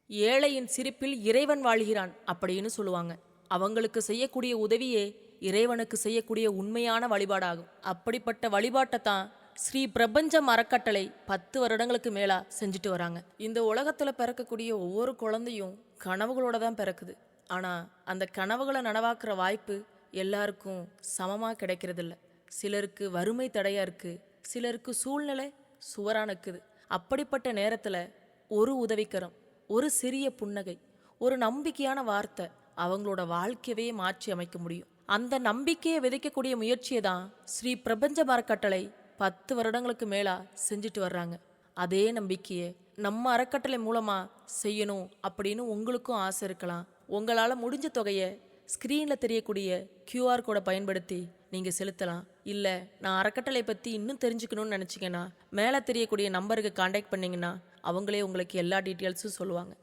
ஏழையின் சிரிப்பில் இறைவன் வாழ்கிறான் அப்படின்னு சொல்லுவாங்க. அவங்களுக்கு செய்யக்கூடிய உதவியே இறைவனுக்கு செய்யக்கூடிய உண்மையான வழிபாடாகும். அப்படிப்பட்ட வழிபாட்டை தான் ஸ்ரீ பிரபஞ்சம் அறக்கட்டளை 10 வருடங்களுக்கு மேலா செஞ்சுட்டு வராங்க. இந்த உலகத்துல பிறக்கக்கூடிய ஒவ்வொரு குழந்தையும் கனவுகளோட தான் பிறக்குது. ஆனா அந்த கனவுகளை நனவாக்குற வாய்ப்பு எல்லாருக்கும் சமமா கிடைக்கிறதில்ல. சிலருக்கு வறுமை தடையா இருக்கு, சிலருக்கு சூழ்நிலை சுவரா நிற்குது. அப்படிப்பட்ட நேரத்துல ஒரு உதவிக்கரம், ஒரு சிறிய புன்னகை, ஒரு நம்பிக்கையான வார்த்தை அவங்களோட வாழ்க்கையவே மாற்றி அமைக்க முடியும். அந்த நம்பிக்கையை விதைக்கக்கூடிய முயற்சியை தான் ஸ்ரீ பிரபஞ்ச அறக்கட்டளை 10 வருடங்களுக்கு மேலா செஞ்சுட்டு வர்றாங்க. அதே நம்பிக்கையை நம்ம அறக்கட்டளை மூலமா செய்யணும் அப்படின்னு உங்களுக்கும் ஆசை இருக்கலாம். உங்களால் முடிஞ்ச தொகையை ஸ்க்ரீனில் தெரியக்கூடிய QR கோடை பயன்படுத்தி நீங்கள் செலுத்தலாம். இல்லை, நான் அறக்கட்டளை பற்றி இன்னும் தெரிஞ்சுக்கணும்னு நினச்சிங்கன்னா மேலே தெரியக்கூடிய நம்பருக்கு காண்டாக்ட் பண்ணிங்கன்னா அவங்களே உங்களுக்கு எல்லா டீட்டெயில்ஸும் சொல்லுவாங்க.